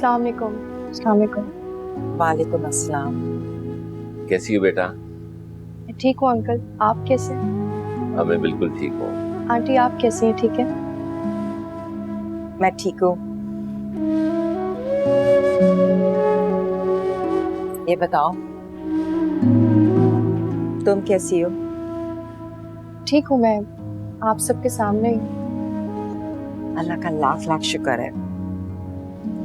अस्सलाम वालेकुम। अस्सलाम वालेकुम। वालेकुम अस्सलाम। कैसी हो बेटा? ठीक हूँ अंकल, आप कैसे हैं? हाँ, मैं बिल्कुल ठीक हूँ। आंटी आप कैसी हैं? ठीक है। मैं ठीक हूँ। ये बताओ तुम कैसी हो? ठीक हूँ मैं, आप सबके सामने ही। अल्लाह का लाख लाख शुक्र है,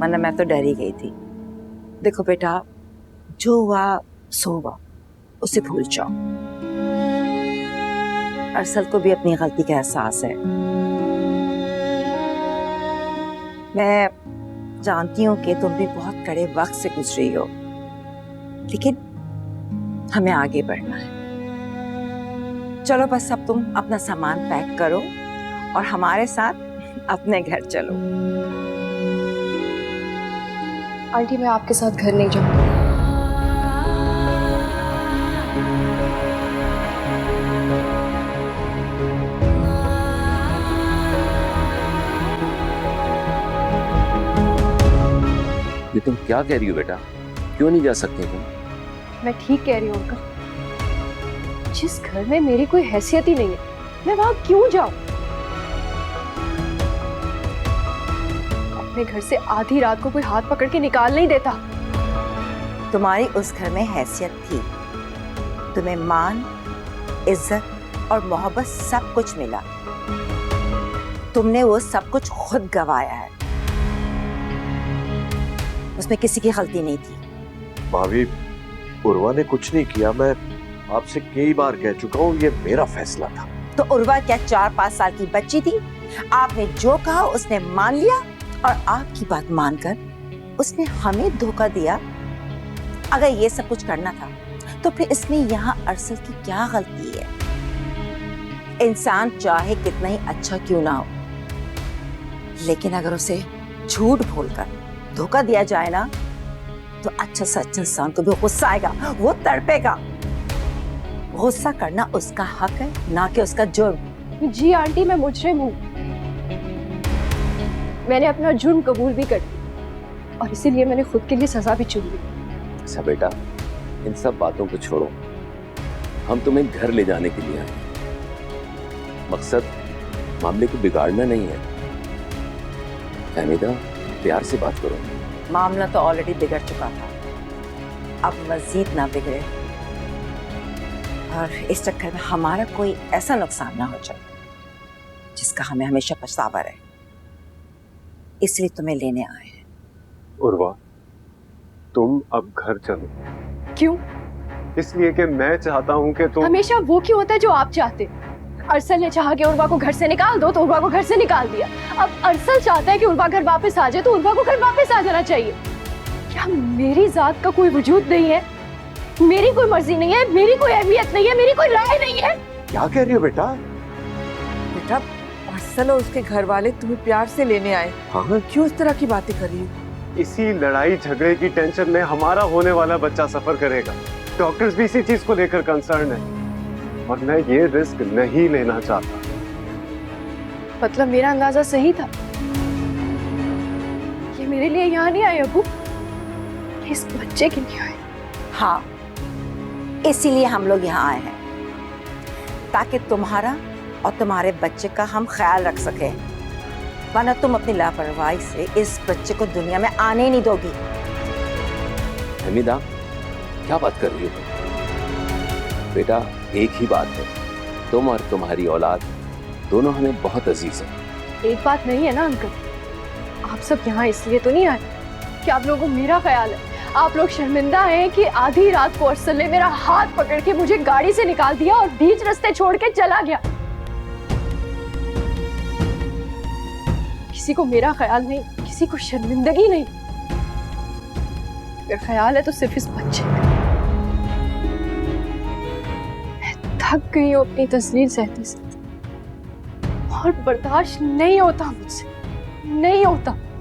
वरना मैं तो डर ही गई थी। देखो बेटा, जो हुआ सो हुआ, उसे भूल जाओ। अरसल को भी अपनी गलती का एहसास है। मैं जानती हूँ कि तुम भी बहुत कड़े वक्त से गुजरी हो, लेकिन हमें आगे बढ़ना है। चलो बस अब तुम अपना सामान पैक करो और हमारे साथ अपने घर चलो। आंटी मैं आपके साथ घर नहीं जाऊंगी। ये तुम क्या कह रही हो बेटा? क्यों नहीं जा सकते तुम? मैं ठीक कह रही हूँ अंकल, जिस घर में मेरी कोई हैसियत ही नहीं है, मैं वहां क्यों जाऊं? अपने घर से आधी रात को कोई हाथ पकड़ के निकाल नहीं देता। तुम्हारी उस घर में हैसियत थी, तुम्हें मान, इज्जत और मोहब्बत सब कुछ मिला। तुमने वो सब कुछ खुद गंवाया है, उसमें किसी की गलती नहीं थी। भाभी, उर्वा ने कुछ नहीं किया। मैं आपसे कई बार कह चुका हूँ, ये मेरा फैसला था। तो उर्वा क्या 4-5 साल की बच्ची थी? आपने जो कहा उसने मान लिया और आपकी बात मानकर उसने हमें धोखा दिया। अगर ये सब कुछ करना था तो फिर इसमें यहाँ अरसल की क्या गलती है? इंसान चाहे कितना ही अच्छा क्यों ना हो, लेकिन अगर उसे झूठ बोलकर धोखा दिया जाए ना, तो अच्छा से अच्छा इंसान को भी गुस्सा आएगा, वो तड़पेगा। गुस्सा करना उसका हक है, ना कि उसका जुर्म। जी आंटी, मैं मुजरिम हूँ, मैंने अपना जुर्म कबूल भी कर लिया और इसीलिए मैंने खुद के लिए सजा भी चुन ली। अच्छा बेटा, इन सब बातों को छोड़ो, हम तुम्हें घर ले जाने के लिए आए। मकसद मामले को बिगाड़ना नहीं है। हमीदा, प्यार से बात करो। मामला तो ऑलरेडी बिगड़ चुका था, अब मजीद ना बिगड़े और इस चक्कर में हमारा कोई ऐसा नुकसान ना हो जाए जिसका हमें हमेशा पछतावा रहे। इसलिए तुम्हें लेने आए हैं। उर्वा, तुम अब घर चलो। क्यों? इसलिए कि मैं चाहता हूँ कि तुम। हमेशा वो क्यों होता है जो आप चाहते? अरसल ने चाहा कि उर्वा को घर से निकाल दो तो उर्वा को घर से निकाल दिया। अब अरसल चाहता है कि उर्वा घर वापस आ जाए तो उर्वा को घर वापस आ जाना चाहिए। क्या मेरी जात का कोई वजूद नहीं है? मेरी कोई मर्जी नहीं है, मेरी कोई अहमियत नहीं है, मेरी कोई राय नहीं है? क्या कह रही हो बेटा? बेटा, अरसल और उसके घर वाले तुम्हें प्यार से लेने आए। हाँ, क्यों इस तरह की बातें कर रही हो? इसी लड़ाई झगड़े की टेंशन में हमारा होने वाला बच्चा सफर करेगा। डॉक्टर्स भी इसी चीज को लेकर कंसर्न है और मैं ये रिस्क नहीं लेना चाहता। मतलब मेरा अंदाजा सही था? ये मेरे लिए यहाँ नहीं आए अबू, इस बच्चे के लिए आए। हाँ, इसीलिए हम लोग यहाँ आए हैं, ताकि तुम्हारा और तुम्हारे बच्चे का हम ख्याल रख सके। वरना तुम अपनी लापरवाही से इस बच्चे को दुनिया में आने ही नहीं दोगी। हमीदा, क्या बात कर रही हो तुम? बेटा, एक ही बात है, तुम और तुम्हारी औलाद दोनों हमें बहुत अजीज है। एक बात नहीं है ना अंकल, आप सब यहाँ इसलिए तो नहीं आए कि आप लोगों को मेरा ख्याल है। आप लोग शर्मिंदा हैं कि आधी रात को अरसल ने मेरा हाथ पकड़ के मुझे गाड़ी से निकाल दिया और बीच रास्ते छोड़ के चला गया। किसी को मेरा ख्याल नहीं, किसी को शर्मिंदगी नहीं। अगर ख्याल है तो सिर्फ इस बच्चे का। मैं थक गई हूँ अपनी तस्लील सहते से और बर्दाश्त नहीं होता मुझसे, नहीं होता।